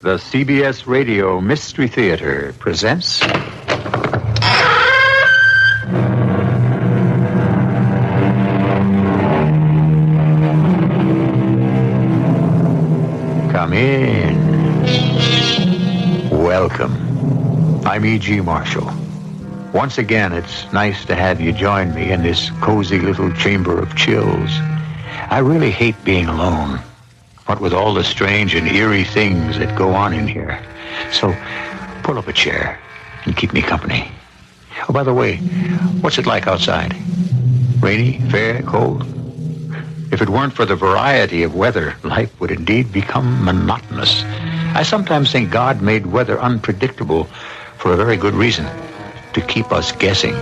The CBS Radio Mystery Theater presents... Come in. Welcome. I'm E.G. Marshall. Once again, it's nice to have you join me in this cozy little chamber of chills. I really hate being alone. What with all the strange and eerie things that go on in here. So, pull up a chair and keep me company. Oh, by the way, what's it like outside? Rainy, fair, cold? If it weren't for the variety of weather, life would indeed become monotonous. I sometimes think God made weather unpredictable for a very good reason, to keep us guessing.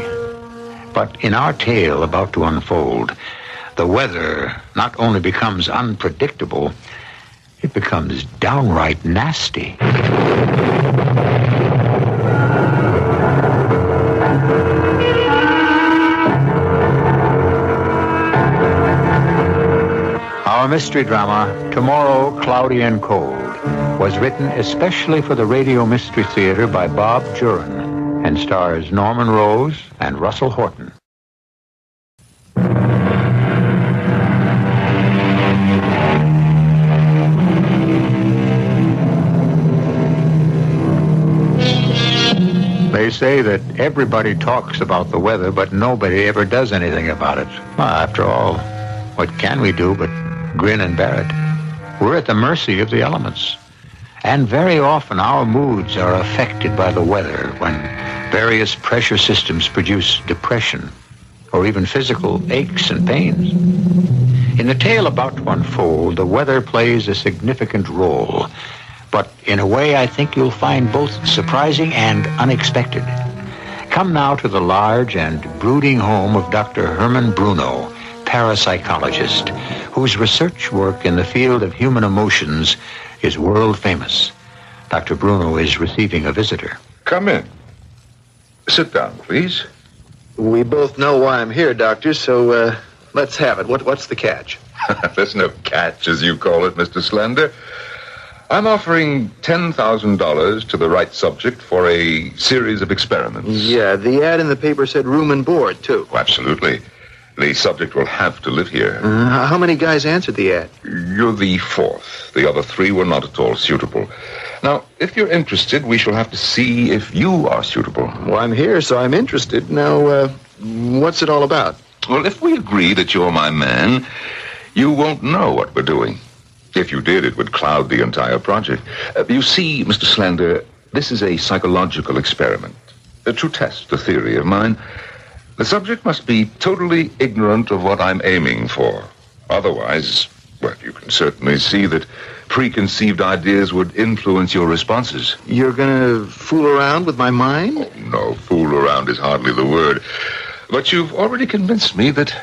But in our tale about to unfold, the weather not only becomes unpredictable, it becomes downright nasty. Our mystery drama, Tomorrow, Cloudy and Cold, was written especially for the Radio Mystery Theater by Bob Jurin and stars Norman Rose and Russell Horton. They say that everybody talks about the weather, but nobody ever does anything about it. Well, after all, what can we do but grin and bear it? We're at the mercy of the elements. And very often our moods are affected by the weather when various pressure systems produce depression or even physical aches and pains. In the tale about to unfold, the weather plays a significant role. But in a way, I think you'll find both surprising and unexpected. Come now to the large and brooding home of Dr. Herman Bruno, parapsychologist, whose research work in the field of human emotions is world famous. Dr. Bruno is receiving a visitor. Come in. Sit down, please. We both know why I'm here, Doctor, so let's have it. What's the catch? There's no catch, as you call it, Mr. Slender. I'm offering $10,000 to the right subject for a series of experiments. Yeah, the ad in the paper said room and board, too. Oh, absolutely. The subject will have to live here. How many guys answered the ad? You're the fourth. The other three were not at all suitable. Now, if you're interested, we shall have to see if you are suitable. Well, I'm here, so I'm interested. Now, what's it all about? Well, if we agree that you're my man, you won't know what we're doing. If you did, it would cloud the entire project. You see, Mr. Slender, this is a psychological experiment. To test a theory of mine, the subject must be totally ignorant of what I'm aiming for. Otherwise, well, you can certainly see that preconceived ideas would influence your responses. You're gonna fool around with my mind? Oh, no, fool around is hardly the word. But you've already convinced me that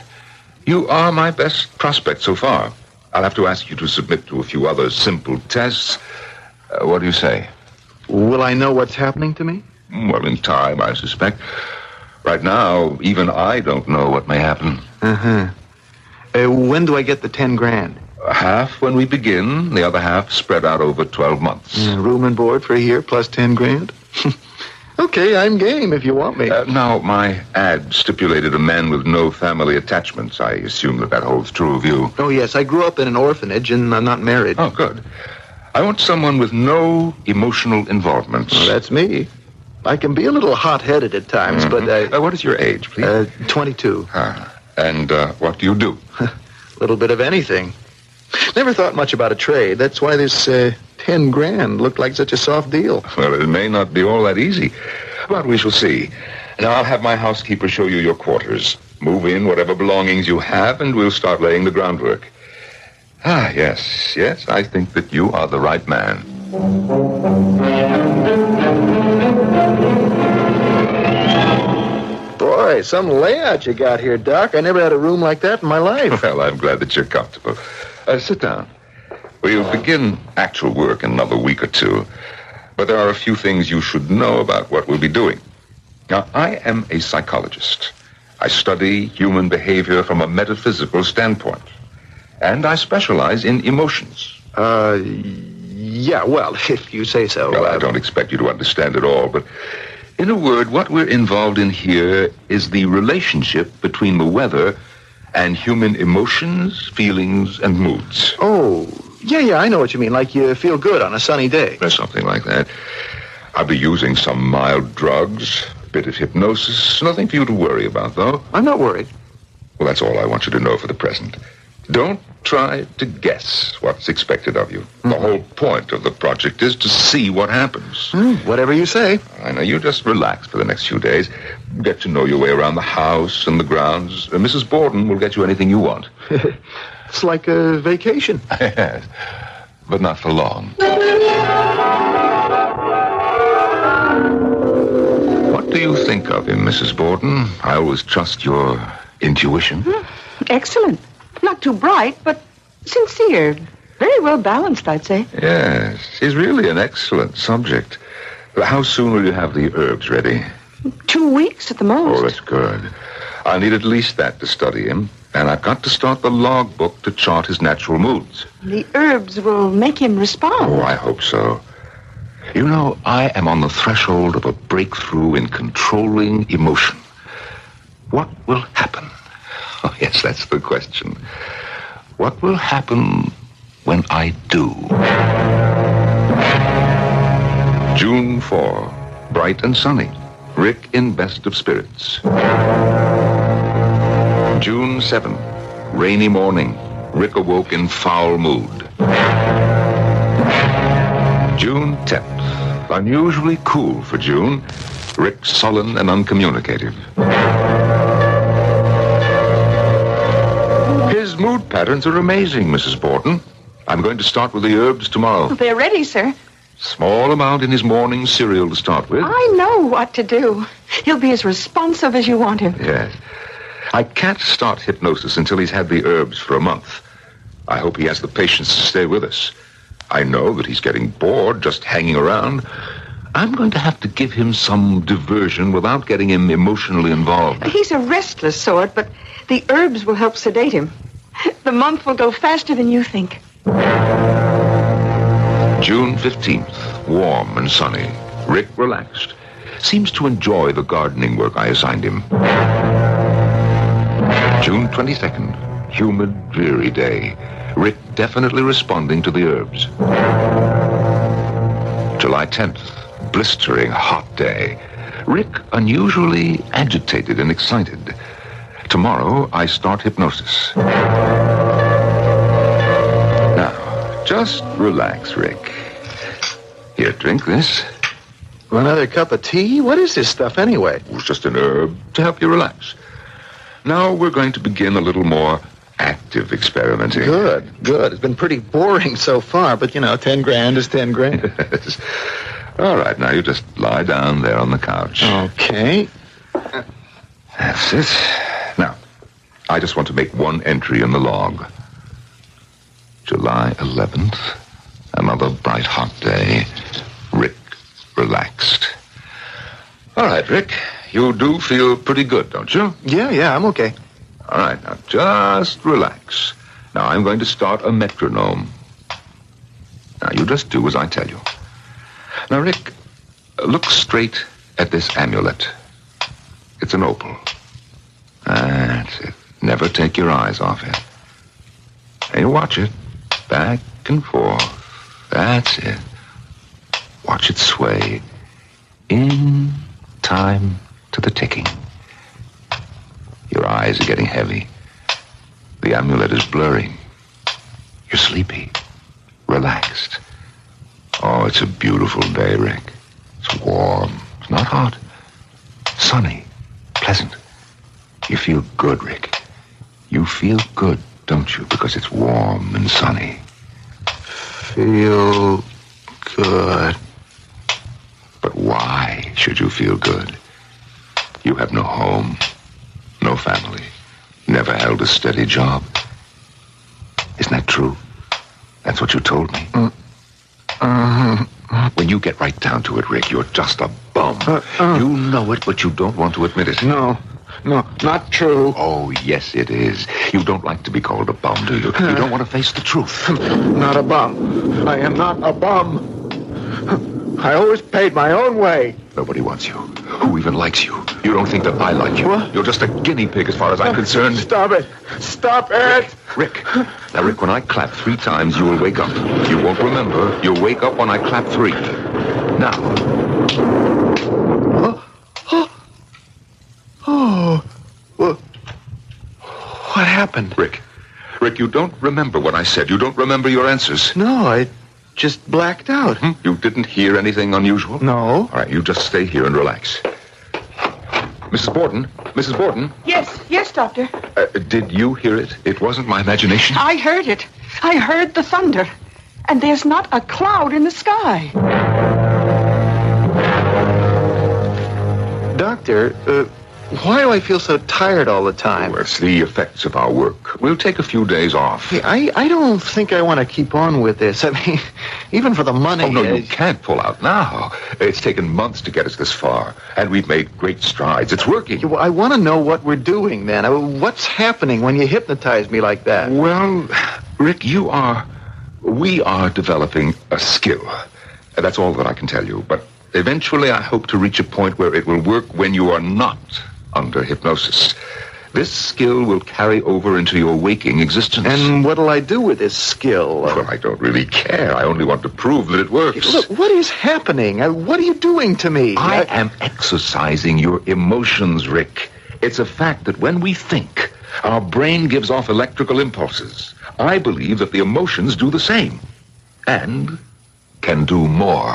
you are my best prospect so far. I'll have to ask you to submit to a few other simple tests. What do you say? Will I know what's happening to me? Well, in time, I suspect. Right now, even I don't know what may happen. When do I get the 10 grand? Half when we begin, the other half spread out over 12 months. Room and board for a year plus 10 grand? Okay, I'm game if you want me. Now, my ad stipulated a man with no family attachments. I assume that holds true of you. Oh, yes, I grew up in an orphanage and I'm not married. Oh, good. I want someone with no emotional involvements. Well, that's me. I can be a little hot-headed at times, but... what is your age, please? 22. And what do you do? A little bit of anything. Never thought much about a trade. That's why this 10 grand looked like such a soft deal. Well, it may not be all that easy. But we shall see. Now, I'll have my housekeeper show you your quarters. Move in whatever belongings you have, and we'll start laying the groundwork. Yes, I think that you are the right man. Boy, some layout you got here, Doc. I never had a room like that in my life. Well, I'm glad that you're comfortable. Sit down. We'll begin actual work in another week or two. But there are a few things you should know about what we'll be doing. Now, I am a psychologist. I study human behavior from a metaphysical standpoint. And I specialize in emotions. Yeah, well, if you say so. Well, I don't expect you to understand it all, but in a word, what we're involved in here is the relationship between the weather and human emotions, feelings, and moods. Oh, yeah, I know what you mean. Like you feel good on a sunny day. Or something like that. I'll be using some mild drugs, a bit of hypnosis. Nothing for you to worry about, though. I'm not worried. Well, that's all I want you to know for the present. Don't try to guess what's expected of you. Mm-hmm. The whole point of the project is to see what happens. Whatever you say. I know. You just relax for the next few days. Get to know your way around the house and the grounds. Mrs. Borden will get you anything you want. It's like a vacation. Yes, but not for long. What do you think of him, Mrs. Borden? I always trust your intuition. Excellent. Not too bright, but sincere. Very well balanced, I'd say. Yes, he's really an excellent subject. How soon will you have the herbs ready? 2 weeks at the most. Oh, that's good. I need at least that to study him, and I've got to start the logbook to chart his natural moods. The herbs will make him respond. Oh, I hope so. You know, I am on the threshold of a breakthrough in controlling emotion. What will happen? Oh, yes, that's the question. What will happen when I do? June 4, bright and sunny. Rick in best of spirits. June 7, rainy morning. Rick awoke in foul mood. June 10th, unusually cool for June. Rick sullen and uncommunicative. His mood patterns are amazing, Mrs. Borden. I'm going to start with the herbs tomorrow. They're ready, sir. Small amount in his morning cereal to start with. I know what to do. He'll be as responsive as you want him. Yes. I can't start hypnosis until he's had the herbs for a month. I hope he has the patience to stay with us. I know that he's getting bored just hanging around. I'm going to have to give him some diversion without getting him emotionally involved. He's a restless sort, but the herbs will help sedate him. The month will go faster than you think. June 15th, warm and sunny. Rick relaxed. Seems to enjoy the gardening work I assigned him. June 22nd, humid, dreary day. Rick definitely responding to the herbs. July 10th, blistering hot day. Rick unusually agitated and excited. Tomorrow, I start hypnosis. Now, just relax, Rick. Here, drink this. Another cup of tea? What is this stuff anyway? It was just an herb to help you relax. Now we're going to begin a little more active experimenting. Good. It's been pretty boring so far, but, 10 grand is 10 grand. Yes. All right, now you just lie down there on the couch. Okay. That's it. Now, I just want to make one entry in the log. July 11th, another bright, hot day. Rick relaxed. All right, Rick, you do feel pretty good, don't you? Yeah, I'm okay. All right, now just relax. Now I'm going to start a metronome. Now you just do as I tell you. Now, Rick, look straight at this amulet. It's an opal. That's it. Never take your eyes off it. And you watch it. Back and forth. That's it. Watch it sway. In time to the ticking. Your eyes are getting heavy. The amulet is blurring. You're sleepy. Relaxed. Oh, it's a beautiful day, Rick. It's warm. It's not hot. Sunny. Pleasant. You feel good, Rick. You feel good, don't you? Because it's warm and sunny. Feel good. But why should you feel good? You have no home, no family, never held a steady job. Isn't that true? That's what you told me. When you get right down to it, Rick, you're just a bum. You know it, but you don't want to admit it. No. No, not true. Oh, yes, it is. You don't like to be called a bum, do you? You don't want to face the truth. Not a bum. I am not a bum. I always paid my own way. Nobody wants you. Who even likes you? You don't think that I like you. What? You're just a guinea pig as far as I'm concerned. Stop it. Stop it. Rick. Now, Rick, when I clap 3 times, you will wake up. You won't remember. You'll wake up when I clap 3. Now. What happened? Rick, you don't remember what I said. You don't remember your answers. No, I just blacked out. You didn't hear anything unusual? No. All right, you just stay here and relax. Mrs. Borden? Mrs. Borden? Yes, Doctor. Did you hear it? It wasn't my imagination. I heard it. I heard the thunder. And there's not a cloud in the sky. Doctor, why do I feel so tired all the time? Oh, it's the effects of our work. We'll take a few days off. Hey, I don't think I want to keep on with this. I mean, even for the money... Oh, no, you can't pull out now. It's taken months to get us this far, and we've made great strides. It's working. Well, I want to know what we're doing, then. What's happening when you hypnotize me like that? Well, Rick, we are developing a skill. That's all that I can tell you. But eventually I hope to reach a point where it will work when you are not under hypnosis. This skill will carry over into your waking existence. And what'll I do with this skill? Well, I don't really care. I only want to prove that it works. Look, what is happening? What are you doing to me? I am exercising your emotions, Rick. It's a fact that when we think, our brain gives off electrical impulses. I believe that the emotions do the same. And can do more.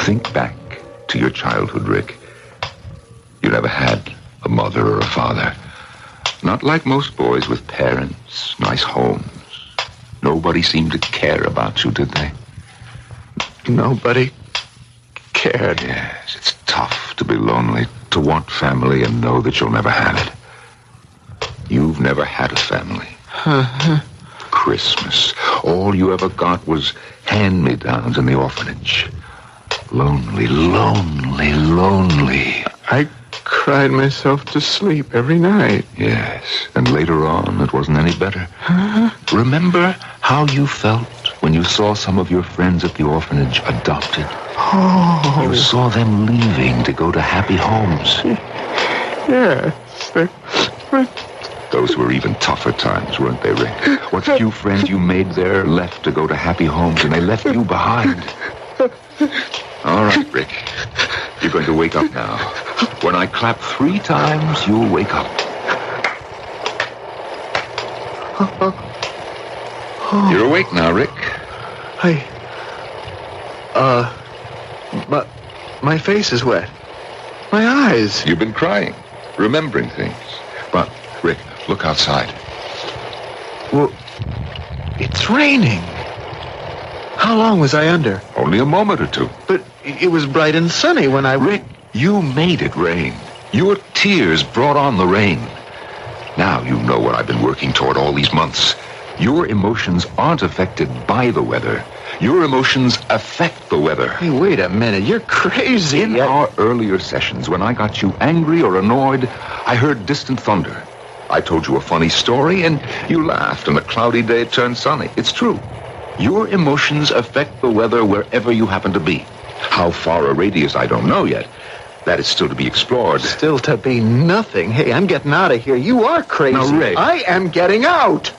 Think back to your childhood, Rick. You never had a mother or a father. Not like most boys with parents, nice homes. Nobody seemed to care about you, did they? Nobody cared. Yes, it's tough to be lonely, to want family and know that you'll never have it. You've never had a family. Christmas. All you ever got was hand-me-downs in the orphanage. Lonely, lonely, lonely. I cried myself to sleep every night. Yes, and later on, it wasn't any better. Remember how you felt when you saw some of your friends at the orphanage adopted? Oh. You saw them leaving to go to happy homes. Yes. Those were even tougher times, weren't they, Rick? What few friends you made there left to go to happy homes, and they left you behind. All right, Rick. You're going to wake up now. When I clap 3 times, you'll wake up. You're awake now, Rick. But my face is wet. My eyes. You've been crying, remembering things. But, Rick, look outside. Well, it's raining. How long was I under? Only a moment or 2. But it was bright and sunny when I... Rick, you made it rain. Your tears brought on the rain. Now you know what I've been working toward all these months. Your emotions aren't affected by the weather. Your emotions affect the weather. Hey, wait a minute. You're crazy. In our earlier sessions, when I got you angry or annoyed, I heard distant thunder. I told you a funny story, and you laughed, and a cloudy day turned sunny. It's true. Your emotions affect the weather wherever you happen to be. How far a radius, I don't know yet. That is still to be explored. Still to be nothing. Hey, I'm getting out of here. You are crazy. Now, Rick. I am getting out.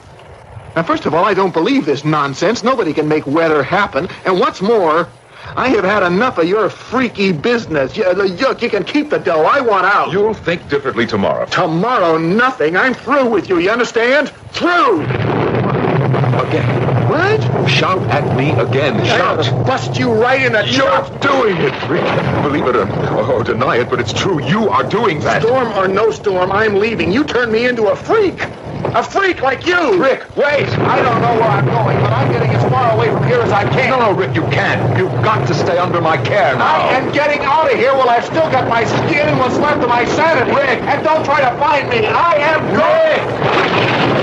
Now, first of all, I don't believe this nonsense. Nobody can make weather happen. And what's more, I have had enough of your freaky business. You can keep the dough. I want out. You'll think differently tomorrow. Tomorrow, nothing. I'm through with you. You understand? Through. Again. What? Shout at me again. Shout. I'll bust you right in the... You're doing it, Rick. Believe it or deny it, but it's true. You are doing that. Storm or no storm, I'm leaving. You turned me into a freak. A freak like you. Rick, wait. I don't know where I'm going, but I'm getting as far away from here as I can. No, Rick, you can't. You've got to stay under my care now. I am getting out of here while I've still got my skin and what's left of my sanity. Rick. And don't try to find me. I am going.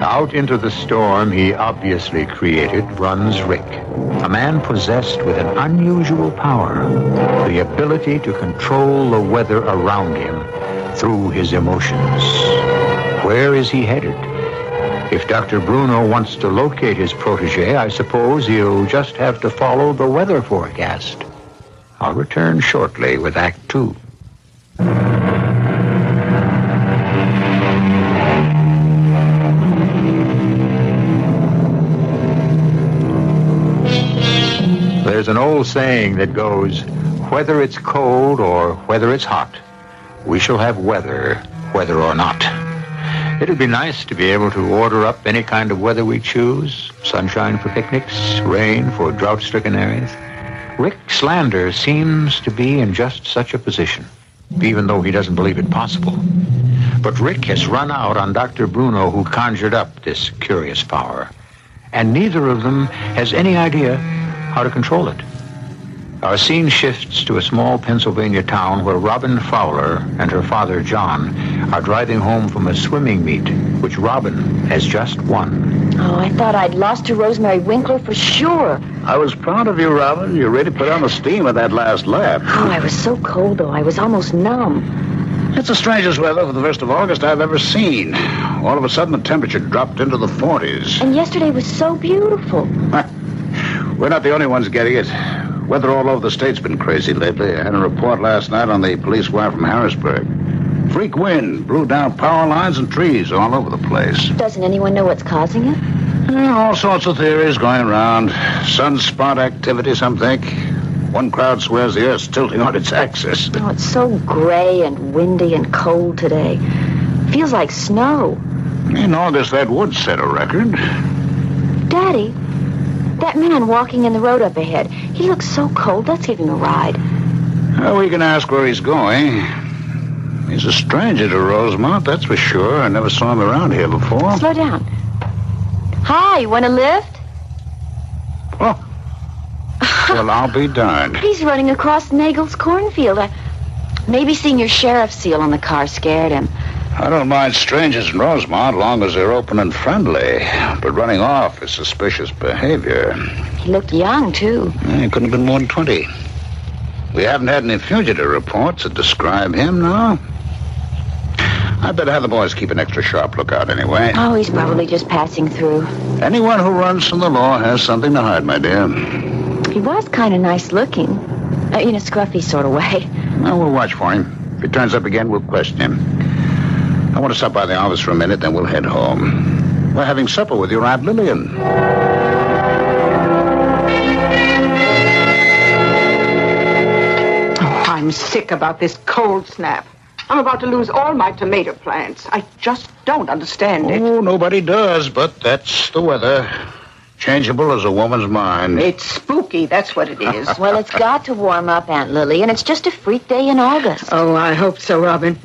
Now Out into the storm he obviously created runs Rick, a man possessed with an unusual power, the ability to control the weather around him through his emotions. Where is he headed? If Dr. Bruno wants to locate his protege, I suppose he'll just have to follow the weather forecast. I'll return shortly with Act 2. There's an old saying that goes, whether it's cold or whether it's hot, we shall have weather, whether or not. It'd be nice to be able to order up any kind of weather we choose. Sunshine for picnics, rain for drought-stricken areas. Rick Slander seems to be in just such a position, even though he doesn't believe it possible. But Rick has run out on Dr. Bruno, who conjured up this curious power. And neither of them has any idea how to control it. Our scene shifts to a small Pennsylvania town where Robin Fowler and her father, John, are driving home from a swimming meet, which Robin has just won. Oh, I thought I'd lost to Rosemary Winkler for sure. I was proud of you, Robin. You really put on the steam at that last lap. Oh, I was so cold, though. I was almost numb. It's the strangest weather for the 1st of August I've ever seen. All of a sudden, the temperature dropped into the 40s. And yesterday was so beautiful. We're not the only ones getting it. Weather all over the state's been crazy lately. I had a report last night on the police wire from Harrisburg. Freak wind blew down power lines and trees all over the place. Doesn't anyone know what's causing it? All sorts of theories going around. Sunspot activity, some think. One crowd swears the Earth's tilting on its axis. Oh, it's so gray and windy and cold today. Feels like snow. In August, that would set a record. Daddy, that man walking in the road up ahead, he looks so cold. Let's give him a ride. We can ask where he's going. He's a stranger to Rosemont, that's for sure. I never saw him around here before. Slow down. Hi, you want a lift? Oh. Well, I'll be darned. He's running across Nagel's cornfield. Maybe seeing your sheriff's seal on the car scared him. I don't mind strangers in Rosemont, long as they're open and friendly. But running off is suspicious behavior. He looked young, too. He couldn't have been more than 20. We haven't had any fugitive reports that describe him, no? I better have the boys keep an extra sharp lookout anyway. Oh, he's probably just passing through. Anyone who runs from the law has something to hide, my dear. He was kind of nice looking. In a scruffy sort of way. Well, we'll watch for him. If he turns up again, we'll question him. I want to stop by the office for a minute, then we'll head home. We're having supper with your Aunt Lillian. Oh, I'm sick about this cold snap. I'm about to lose all my tomato plants. I just don't understand it. Oh, nobody does, but that's the weather. Changeable as a woman's mind. It's spooky, that's what it is. Well, it's got to warm up, Aunt Lily, and it's just a freak day in August. Oh, I hope so, Robin.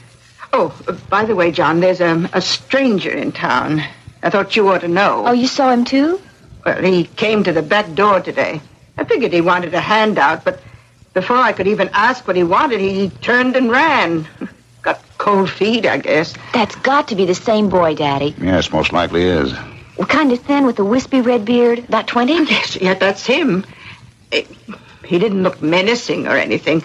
Oh, by the way, John, there's a stranger in town. I thought you ought to know. Oh, you saw him, too? Well, he came to the back door today. I figured he wanted a handout, but before I could even ask what he wanted, he turned and ran. Got cold feet, I guess. That's got to be the same boy, Daddy. Yes, most likely is. Kind of thin with a wispy red beard. About 20? Yes, yeah, that's him. He didn't look menacing or anything.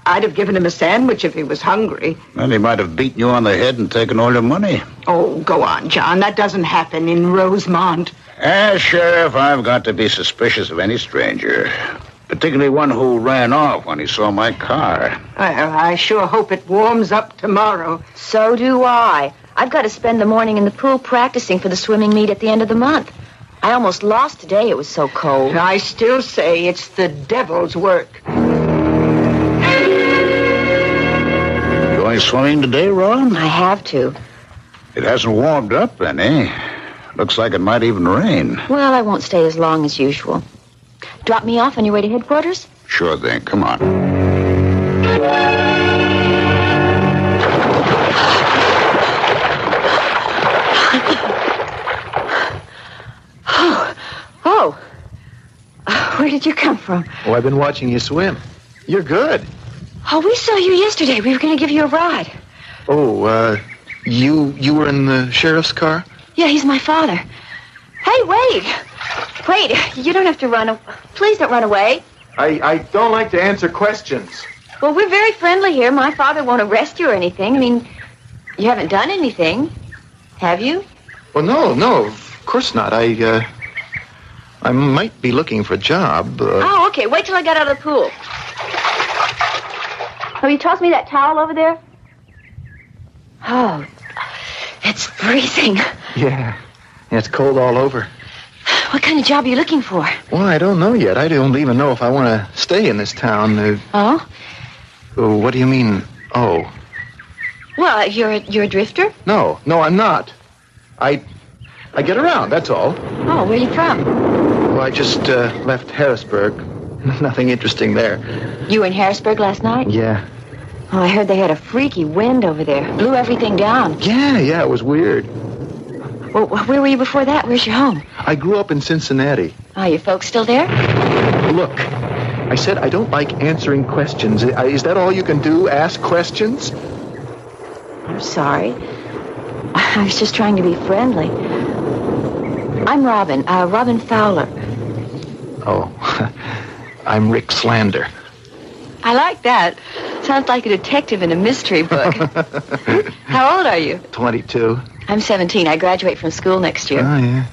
I'd have given him a sandwich if he was hungry. Well, he might have beaten you on the head and taken all your money. Oh, go on, John. That doesn't happen in Rosemont. As Sheriff, I've got to be suspicious of any stranger. Particularly one who ran off when he saw my car. Well, I sure hope it warms up tomorrow. So do I. I've got to spend the morning in the pool practicing for the swimming meet at the end of the month. I almost lost today. It was so cold. I still say it's the devil's work. Going swimming today, Ron? I have to. It hasn't warmed up any. Looks like it might even rain. Well, I won't stay as long as usual. Drop me off on your way to headquarters? Sure thing. Come on. Oh. Where did you come from? Oh, I've been watching you swim. You're good. Oh, we saw you yesterday. We were going to give you a ride. Oh, you were in the sheriff's car? Yeah, he's my father. Hey, wait. Wait, you don't have to run. Please don't run away. I don't like to answer questions. Well, we're very friendly here. My father won't arrest you or anything. I mean, you haven't done anything, have you? Well, no, of course not. I might be looking for a job. Oh, okay. Wait till I get out of the pool. Will you toss me that towel over there? Oh, it's freezing. Yeah, it's cold all over. What kind of job are you looking for? Well, I don't know yet. I don't even know if I want to stay in this town. Oh? What do you mean, oh? Well, you're a drifter? No, I'm not. I get around, that's all. Oh, where are you from? Well, I just left Harrisburg. Nothing interesting there. You were in Harrisburg last night? Yeah. Oh, I heard they had a freaky wind over there. Blew everything down. Yeah, it was weird. Well, where were you before that? Where's your home? I grew up in Cincinnati. Oh, your folks still there? Look, I said I don't like answering questions. Is that all you can do, ask questions? I'm sorry. I was just trying to be friendly. I'm Robin, Robin Fowler. Oh, I'm Rick Slander. I like that. Sounds like a detective in a mystery book. How old are you? 22. I'm 17. I graduate from school next year. Oh, yeah.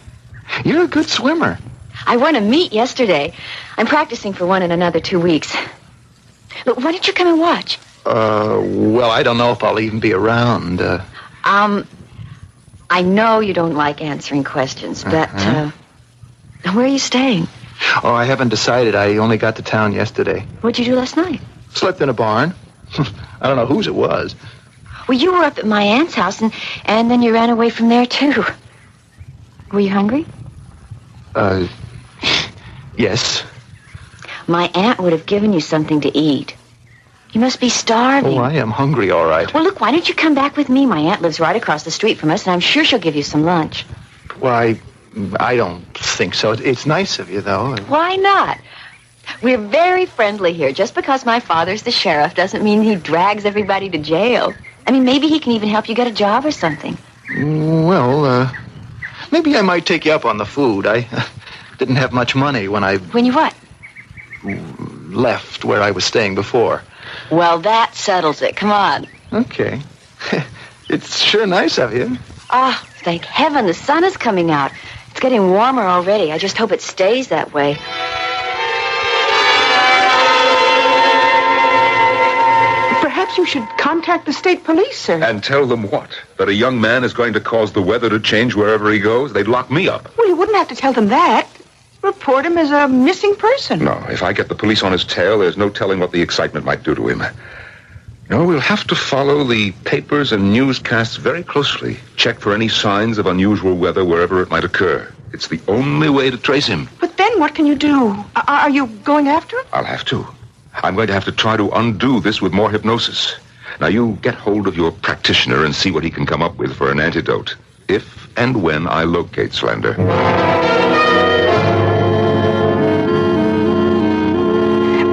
You're a good swimmer. I won a meet yesterday. I'm practicing for one in another 2 weeks. Look, why don't you come and watch? Well, I don't know if I'll even be around. I know you don't like answering questions, but, where are you staying? Oh, I haven't decided. I only got to town yesterday. What'd you do last night? Slept in a barn. I don't know whose it was. Well, you were up at my aunt's house, and then you ran away from there, too. Were you hungry? Yes. My aunt would have given you something to eat. You must be starving. Oh, I am hungry, all right. Well, look, why don't you come back with me? My aunt lives right across the street from us, and I'm sure she'll give you some lunch. Why, I don't think so. It's nice of you, though. Why not? We're very friendly here. Just because my father's the sheriff doesn't mean he drags everybody to jail. I mean, maybe he can even help you get a job or something. Well, maybe I might take you up on the food. I didn't have much money when you what? Left where I was staying before. Well, that settles it. Come on. Okay. It's sure nice of you. Oh, thank heaven the sun is coming out. It's getting warmer already. I just hope it stays that way. Perhaps you should contact the state police, sir. And tell them what? That a young man is going to cause the weather to change wherever he goes? They'd lock me up. Well, you wouldn't have to tell them that. Report him as a missing person. No, if I get the police on his tail, there's no telling what the excitement might do to him. No, we'll have to follow the papers and newscasts very closely. Check for any signs of unusual weather wherever it might occur. It's the only way to trace him. But then what can you do? Are you going after him? I'll have to. I'm going to have to try to undo this with more hypnosis. Now, you get hold of your practitioner and see what he can come up with for an antidote. If and when I locate Slender.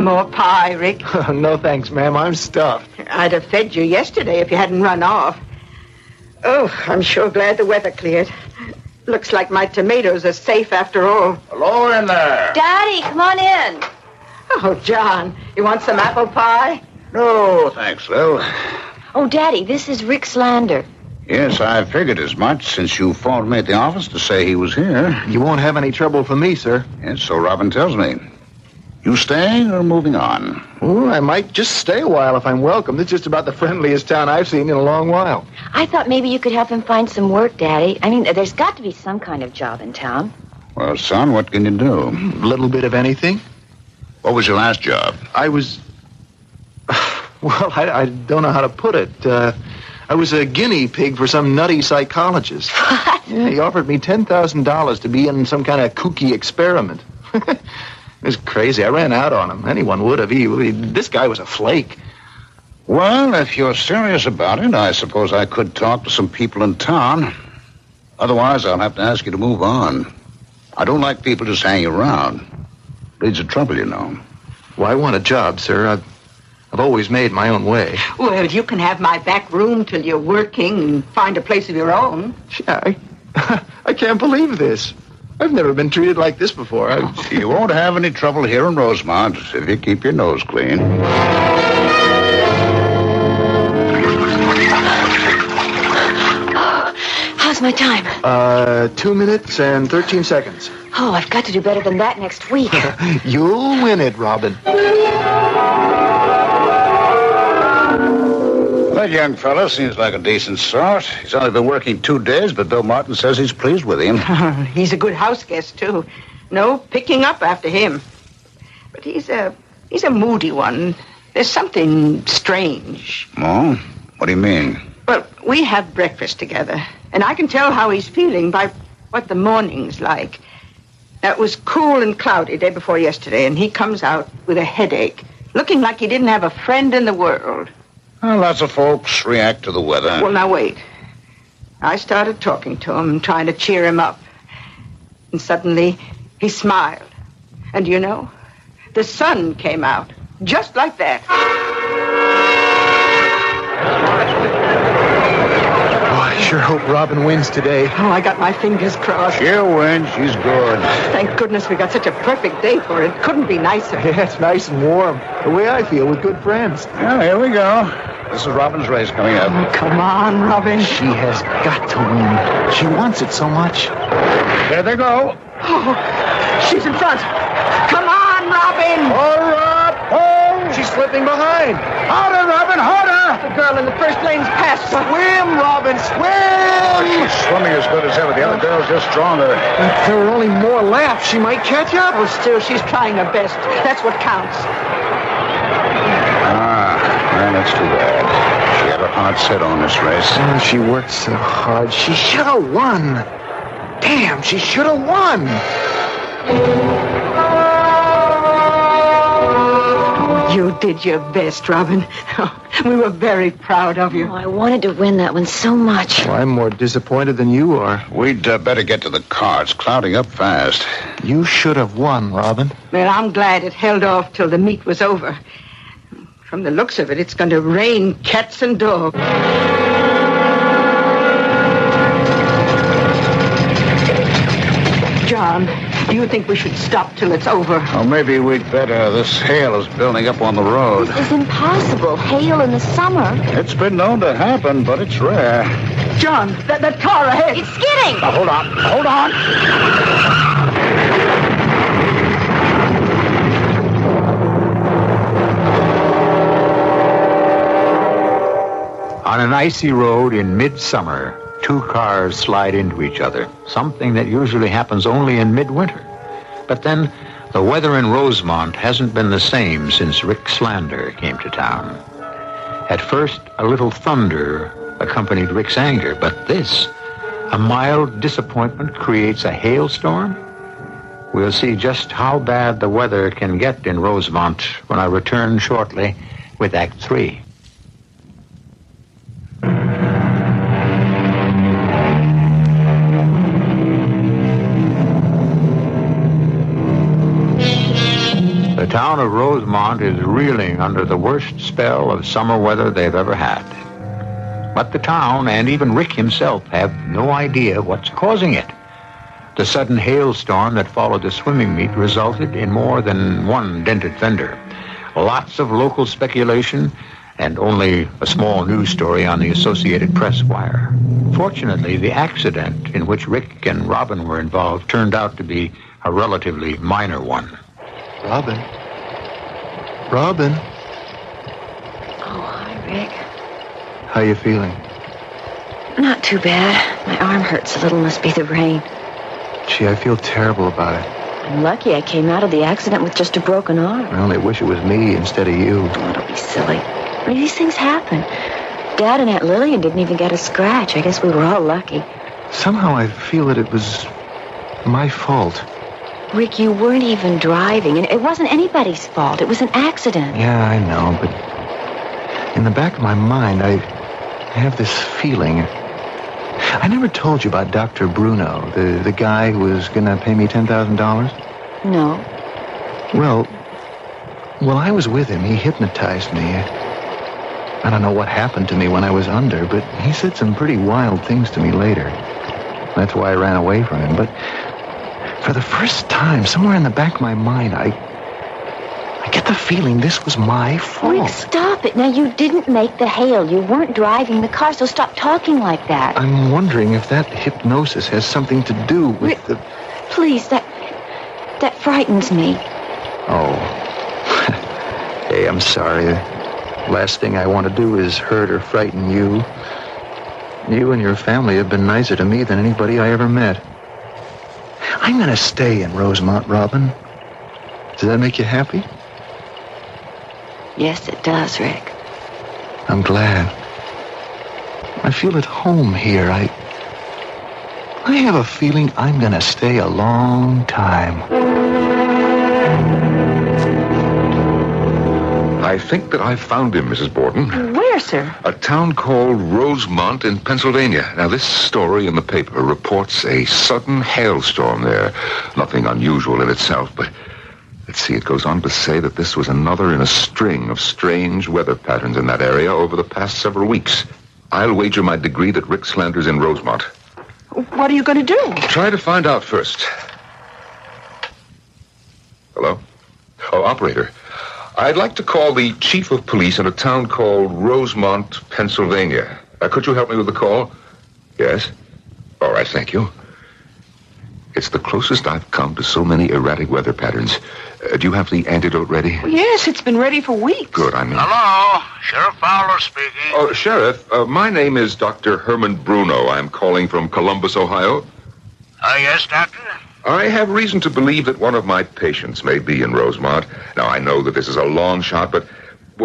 More pie, Rick. No, thanks, ma'am. I'm stuffed. I'd have fed you yesterday if you hadn't run off. Oh, I'm sure glad the weather cleared. Looks like my tomatoes are safe after all. Hello in there. Daddy, come on in. Oh, John, you want some apple pie? No, thanks, Lil. Oh, Daddy, this is Rick Slander. Yes, I figured as much since you phoned me at the office to say he was here. You won't have any trouble for me, sir. Yes, so Robin tells me. You staying or moving on? Oh, I might just stay a while if I'm welcome. This is just about the friendliest town I've seen in a long while. I thought maybe you could help him find some work, Daddy. I mean, there's got to be some kind of job in town. Well, son, what can you do? A little bit of anything. What was your last job? I was... Well, I don't know how to put it. I was a guinea pig for some nutty psychologist. What? Yeah, he offered me $10,000 to be in some kind of kooky experiment. It was crazy. I ran out on him. Anyone would have. This guy was a flake. Well, if you're serious about it, I suppose I could talk to some people in town. Otherwise, I'll have to ask you to move on. I don't like people just hanging around. Leads to trouble, you know. Well, I want a job, sir. I've always made my own way. Well, you can have my back room till you're working and find a place of your own. Yeah, I can't believe this. I've never been treated like this before. You won't have any trouble here in Rosemont if you keep your nose clean. How's my time? 2 minutes and 13 seconds. Oh, I've got to do better than that next week. You'll win it, Robin. That young fellow seems like a decent sort. He's only been working 2 days, but Bill Martin says he's pleased with him. He's a good house guest, too. No picking up after him. But he's a moody one. There's something strange. Oh? What do you mean? Well, we have breakfast together, and I can tell how he's feeling by what the morning's like. Now, it was cool and cloudy day before yesterday, and he comes out with a headache, looking like he didn't have a friend in the world. Well, lots of folks react to the weather. Well, now, wait. I started talking to him, trying to cheer him up. And suddenly, he smiled. And you know, the sun came out, just like that. Oh, I sure hope Robin wins today. Oh, I got my fingers crossed. She'll win. She's good. Thank goodness we got such a perfect day for it. Couldn't be nicer. Yeah, it's nice and warm. The way I feel with good friends. Well, here we go. This is Robin's race coming up. Oh, come on, Robin. She has got to win. She wants it so much. There they go. Oh, she's in front. Come on, Robin. All right. Oh, she's slipping behind. Harder, Robin, harder! The girl in the first lane's passed. Swim, Robin, swim! She's swimming as good as ever. The other girl's just stronger. If there were only more laps, she might catch up. Oh, still, she's trying her best. That's what counts. Well, that's too bad. She had a hard set on this race. Oh, she worked so hard. She should have won. Damn, she should have won. Oh, you did your best, Robin. Oh, we were very proud of you. Oh, I wanted to win that one so much. Well, I'm more disappointed than you are. We'd better get to the car. It's clouding up fast. You should have won, Robin. Well, I'm glad it held off till the meet was over. From the looks of it, it's going to rain cats and dogs. John, do you think we should stop till it's over? Well, maybe we'd better. This hail is building up on the road. This is impossible. Hail in the summer. It's been known to happen, but it's rare. John, that car ahead. It's skidding. Now, hold on. Hold on. On an icy road in midsummer, two cars slide into each other, something that usually happens only in midwinter. But then, the weather in Rosemont hasn't been the same since Rick Slander came to town. At first, a little thunder accompanied Rick's anger, but this, a mild disappointment, creates a hailstorm? We'll see just how bad the weather can get in Rosemont when I return shortly with Act 3. The town of Rosemont is reeling under the worst spell of summer weather they've ever had. But the town, and even Rick himself, have no idea what's causing it. The sudden hailstorm that followed the swimming meet resulted in more than one dented fender. Lots of local speculation, and only a small news story on the Associated Press wire. Fortunately, the accident in which Rick and Robin were involved turned out to be a relatively minor one. Robin. Robin. Oh, hi, Rick. How you feeling? Not too bad. My arm hurts a little. Must be the rain. Gee, I feel terrible about it. I'm lucky I came out of the accident with just a broken arm. I only wish it was me instead of you. Oh, don't be silly. I mean, these things happen. Dad and Aunt Lillian didn't even get a scratch. I guess we were all lucky. Somehow I feel that it was my fault. Rick, you weren't even driving, and it wasn't anybody's fault. It was an accident. Yeah, I know, but in the back of my mind, I have this feeling. I never told you about Dr. Bruno, the guy who was going to pay me $10,000. No. Well, while I was with him, he hypnotized me. I don't know what happened to me when I was under, but he said some pretty wild things to me later. That's why I ran away from him. But for the first time, somewhere in the back of my mind, I get the feeling this was my fault. Rick, stop it. Now, you didn't make the hail. You weren't driving the car, so stop talking like that. I'm wondering if that hypnosis has something to do with Rick, the... Please, that frightens me. Oh. Hey, I'm sorry. The last thing I want to do is hurt or frighten you. You and your family have been nicer to me than anybody I ever met. I'm going to stay in Rosemont, Robin. Does that make you happy? Yes, it does, Rick. I'm glad. I feel at home here. I have a feeling I'm going to stay a long time. I think that I found him, Mrs. Borden. Where, sir? A town called Rosemont in Pennsylvania. Now, this story in the paper reports a sudden hailstorm there. Nothing unusual in itself, but let's see, it goes on to say that this was another in a string of strange weather patterns in that area over the past several weeks. I'll wager my degree that Rick Slander's in Rosemont. What are you going to do? Try to find out first. Hello? Oh, operator. I'd like to call the chief of police in a town called Rosemont, Pennsylvania. Could you help me with the call? Yes? All right, thank you. It's the closest I've come to so many erratic weather patterns. Do you have the antidote ready? Yes, it's been ready for weeks. Good, I'm in. Hello, Sheriff Fowler speaking. Oh, Sheriff, my name is Dr. Herman Bruno. I'm calling from Columbus, Ohio. Yes, Doctor? I have reason to believe that one of my patients may be in Rosemont. Now, I know that this is a long shot, but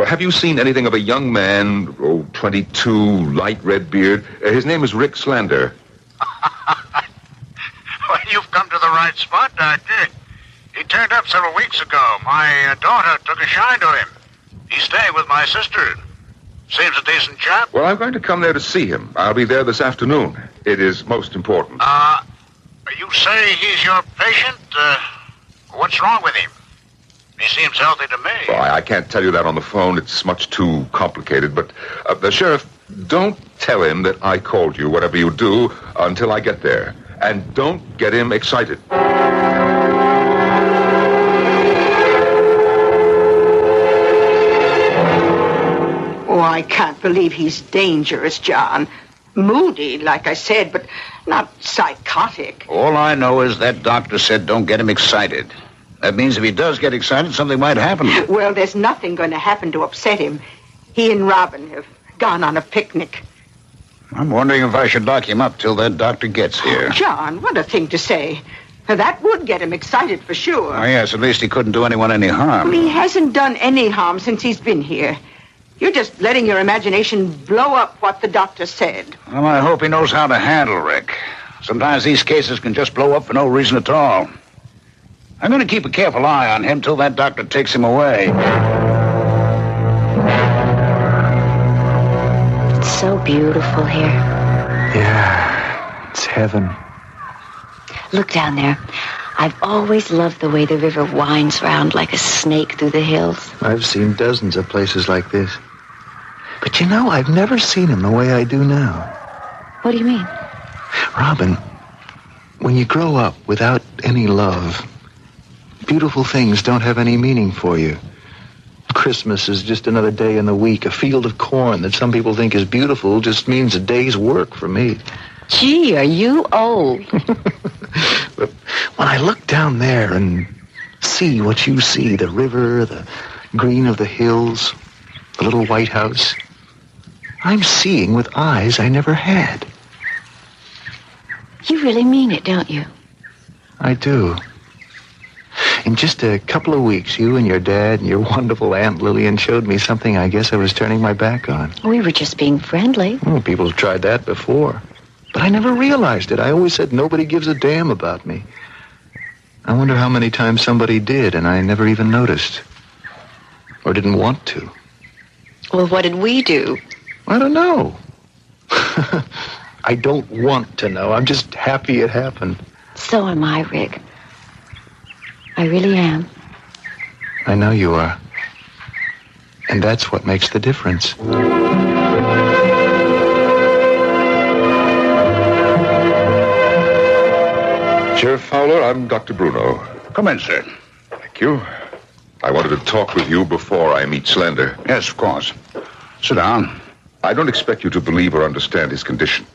have you seen anything of a young man, 22, light red beard? His name is Rick Slander. Well, you've come to the right spot, Doctor. He turned up several weeks ago. My daughter took a shine to him. He's staying with my sister. Seems a decent chap. Well, I'm going to come there to see him. I'll be there this afternoon. It is most important. You say he's your patient? What's wrong with him? He seems healthy to me. Well, I can't tell you that on the phone. It's much too complicated. But, the Sheriff, don't tell him that I called you, whatever you do, until I get there. And don't get him excited. Oh, I can't believe he's dangerous, John. Moody, like I said, but not psychotic. All I know is that doctor said don't get him excited. That means if he does get excited, something might happen. Well, there's nothing going to happen to upset him. He and Robin have gone on a picnic. I'm wondering if I should lock him up till that doctor gets here. John, what a thing to say. That would get him excited for sure. Oh, yes, at least he couldn't do anyone any harm. He hasn't done any harm since he's been here. You're just letting your imagination blow up what the doctor said. Well, I hope he knows how to handle Rick. Sometimes these cases can just blow up for no reason at all. I'm going to keep a careful eye on him till that doctor takes him away. It's so beautiful here. Yeah, it's heaven. Look down there. I've always loved the way the river winds round like a snake through the hills. I've seen dozens of places like this. But you know, I've never seen him the way I do now. What do you mean? Robin, when you grow up without any love, beautiful things don't have any meaning for you. Christmas is just another day in the week. A field of corn that some people think is beautiful just means a day's work for me. Gee, are you old? But when I look down there and see what you see, the river, the green of the hills, the little White House, I'm seeing with eyes I never had. You really mean it, don't you? I do. In just a couple of weeks, you and your dad and your wonderful Aunt Lillian showed me something I guess I was turning my back on. We were just being friendly. Well, people have tried that before. But I never realized it. I always said nobody gives a damn about me. I wonder how many times somebody did, and I never even noticed. Or didn't want to. Well, what did we do? I don't know. I don't want to know. I'm just happy it happened. So am I, Rick. I really am. I know you are. And that's what makes the difference. Sheriff Fowler, I'm Dr. Bruno. Come in, sir. Thank you. I wanted to talk with you before I meet Slender. Yes, of course. Sit down. I don't expect you to believe or understand his condition.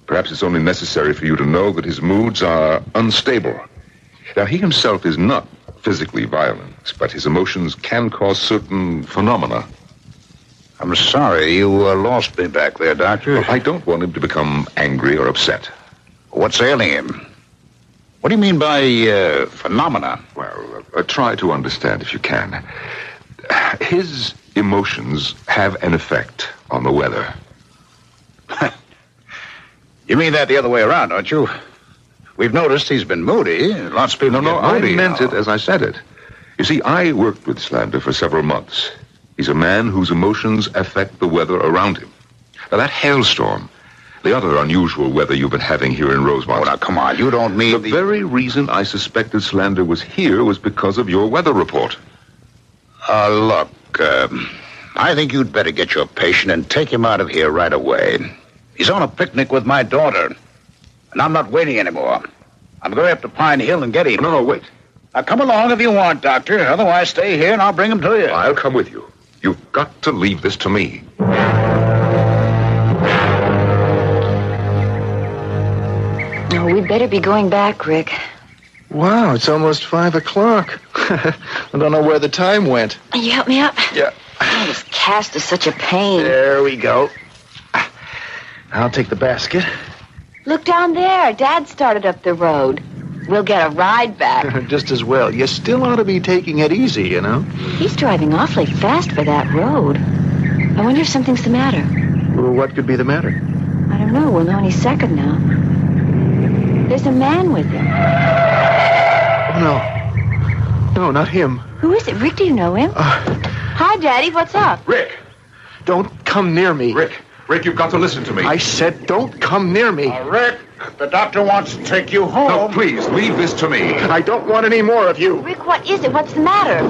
Perhaps it's only necessary for you to know that his moods are unstable. Now, he himself is not physically violent, but his emotions can cause certain phenomena. I'm sorry you lost me back there, Doctor. Well, I don't want him to become angry or upset. What's ailing him? What do you mean by phenomena? Well, try to understand if you can. His emotions have an effect on the weather. You mean that the other way around, don't you? We've noticed he's been moody. Lots of people No, get moody. I meant it as I said it. You see, I worked with Slender for several months. He's a man whose emotions affect the weather around him. Now, that hailstorm, the other unusual weather you've been having here in Rosemont. Oh, now, come on. You don't mean The very reason I suspected Slender was here was because of your weather report. Look, I think you'd better get your patient and take him out of here right away. He's on a picnic with my daughter, and I'm not waiting anymore. I'm going up to Pine Hill and get him. No, wait. Now, come along if you want, Doctor. Otherwise, stay here and I'll bring him to you. I'll come with you. You've got to leave this to me. Oh, we'd better be going back, Rick. Wow, it's almost 5 o'clock. I don't know where the time went. You help me up? Yeah. Oh, this cast is such a pain. There we go. I'll take the basket. Look down there. Dad started up the road. We'll get a ride back. Just as well. You still ought to be taking it easy, you know. He's driving awfully fast for that road. I wonder if something's the matter. Well, what could be the matter? I don't know. We'll know any second now. There's a man with him. Oh, no. No, not him. Who is it? Rick, do you know him? Hi, Daddy. What's up? Rick! Don't come near me. Rick, you've got to listen to me. I said don't come near me. Rick, the doctor wants to take you home. No, please, leave this to me. I don't want any more of you. Rick, what is it? What's the matter?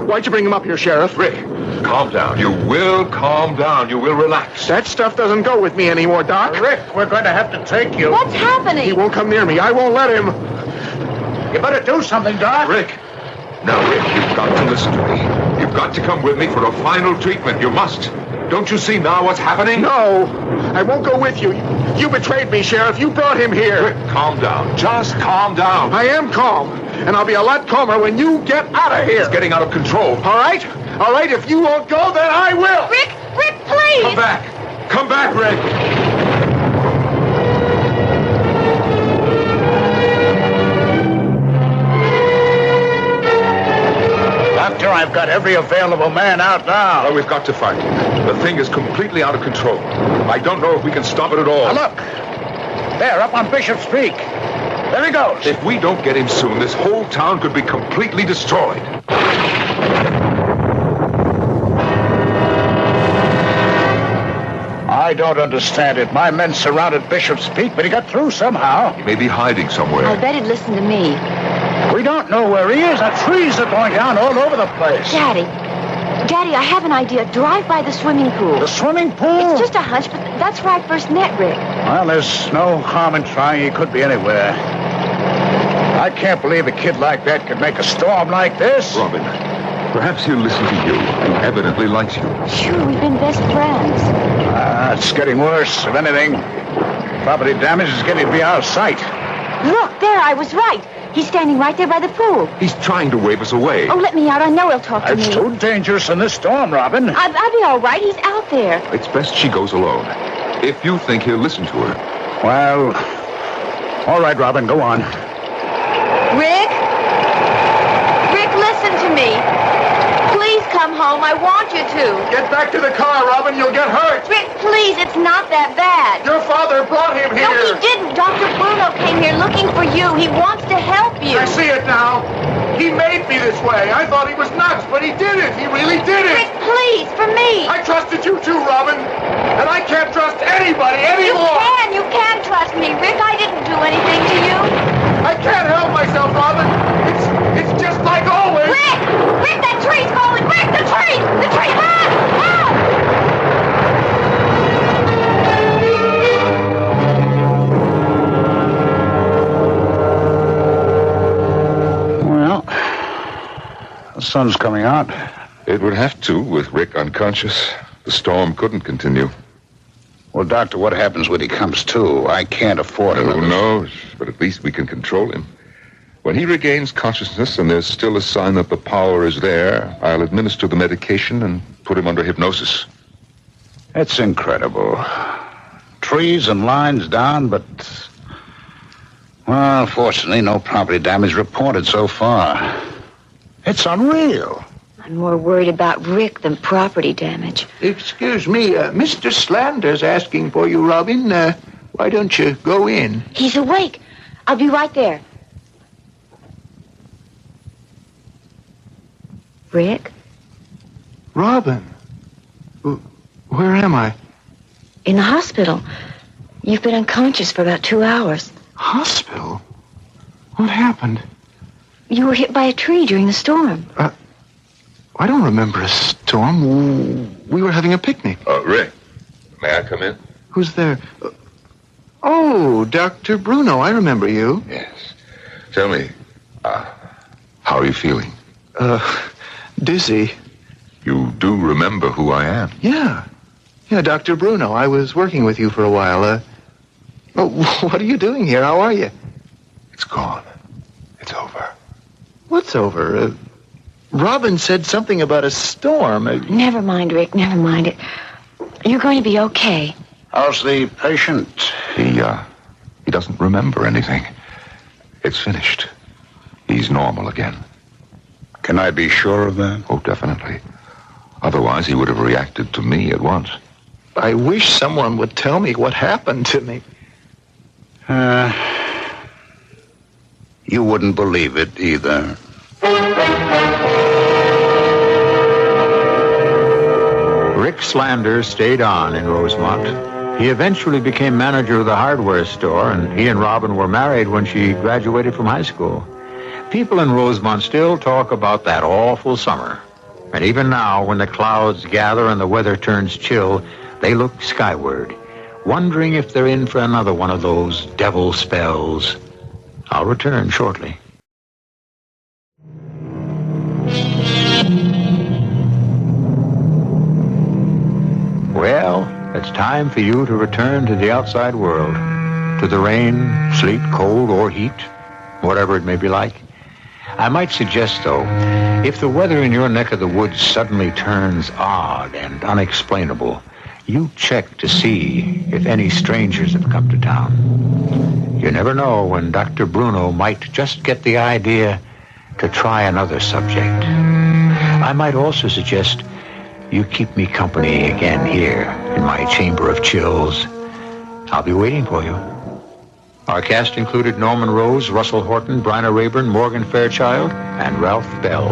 Why'd you bring him up here, Sheriff? Rick, calm down. You will calm down. You will relax. That stuff doesn't go with me anymore, Doc. Rick, we're going to have to take you. What's happening? He won't come near me. I won't let him. You better do something, Doc. Rick. Now, Rick, you've got to listen to me. You've got to come with me for a final treatment. You must. Don't you see now what's happening? No, I won't go with you. You betrayed me, Sheriff. You brought him here. Rick, calm down. Just calm down. I am calm, and I'll be a lot calmer when you get out of here. It's getting out of control. All right? All right, if you won't go, then I will. Rick, please! Come back. Come back, Rick. Doctor, I've got every available man out now. Well, we've got to find him. The thing is completely out of control. I don't know if we can stop it at all. Now, look. There, up on Bishop's Peak. There he goes. If we don't get him soon, this whole town could be completely destroyed. I don't understand it. My men surrounded Bishop's Peak, but he got through somehow. He may be hiding somewhere. I bet he'd listen to me. We don't know where he is. The trees are going down all over the place. Daddy, I have an idea. Drive by the swimming pool. The swimming pool? It's just a hunch, but that's where I first met Rick. Well, there's no harm in trying. He could be anywhere. I can't believe a kid like that could make a storm like this. Robin, perhaps he'll listen to you. He evidently likes you. Sure, we've been best friends. It's getting worse. If anything, property damage is getting to be out of sight. Look, there, I was right. He's standing right there by the pool. He's trying to wave us away. Oh, let me out. I know he'll talk to me. It's too dangerous in this storm, Robin. I'll be all right. He's out there. It's best she goes alone. If you think he'll listen to her. Well, all right, Robin, go on. Rick? Rick, listen to me. Please come home. I want you to. Get back to the car, Robin. You'll get hurt. Rick, please. It's not that bad. Your father brought him here. No, he didn't. Dr. Bruno came here looking for you. He wants to help you. I see it now. He made me this way. I thought he was nuts, but he did it. He really did it. Rick, please, for me. I trusted you too, Robin. And I can't trust anybody anymore. You can trust me, Rick. I didn't do anything to you. I can't help myself, Robin. It's just like always. Rick! Rick, that tree's falling! Rick, the tree! The tree! sun's coming out. It would have to, with Rick unconscious. The storm couldn't continue. Well, Doctor, what happens when he comes to? I can't afford it. Who knows? But at least we can control him. When he regains consciousness and there's still a sign that the power is there, I'll administer the medication and put him under hypnosis. It's incredible. Trees and lines down, but... Well, fortunately, no property damage reported so far. It's unreal. I'm more worried about Rick than property damage. Excuse me, Mr. Slander's asking for you, Robin. Why don't you go in? He's awake. I'll be right there. Rick? Robin? Where am I? In the hospital. You've been unconscious for about 2 hours. Hospital? What happened? You were hit by a tree during the storm. I don't remember a storm. We were having a picnic. Rick, may I come in? Who's there? Oh, Dr. Bruno. I remember you. Yes. Tell me, how are you feeling? Dizzy. You do remember who I am? Yeah, Dr. Bruno. I was working with you for a while. What are you doing here? How are you? It's gone. It's over. What's over? Robin said something about a storm. Never mind, Rick. Never mind it. You're going to be okay. How's the patient? He doesn't remember anything. It's finished. He's normal again. Can I be sure of that? Oh, definitely. Otherwise, he would have reacted to me at once. I wish someone would tell me what happened to me. You wouldn't believe it either. Rick Slander stayed on in Rosemont. He eventually became manager of the hardware store, and he and Robin were married when she graduated from high school. People in Rosemont still talk about that awful summer. And even now, when the clouds gather and the weather turns chill, they look skyward, wondering if they're in for another one of those devil spells. I'll return shortly. Well, it's time for you to return to the outside world, to the rain, sleet, cold, or heat, whatever it may be like. I might suggest, though, if the weather in your neck of the woods suddenly turns odd and unexplainable, you check to see if any strangers have come to town. You never know when Dr. Bruno might just get the idea to try another subject. I might also suggest you keep me company again here in my chamber of chills. I'll be waiting for you. Our cast included Norman Rose, Russell Horton, Bryna Rayburn, Morgan Fairchild, and Ralph Bell.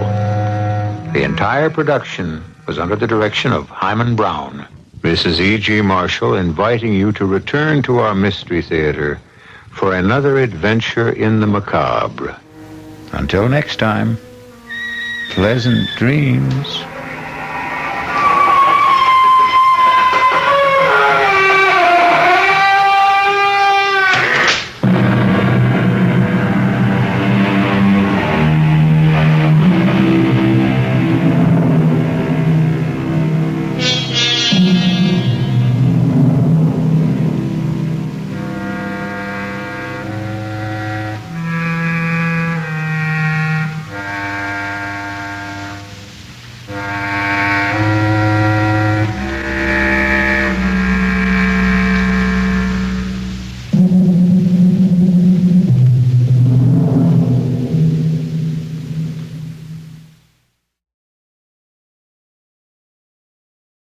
The entire production was under the direction of Hyman Brown. This is E.G. Marshall inviting you to return to our Mystery Theater for another adventure in the macabre. Until next time, pleasant dreams.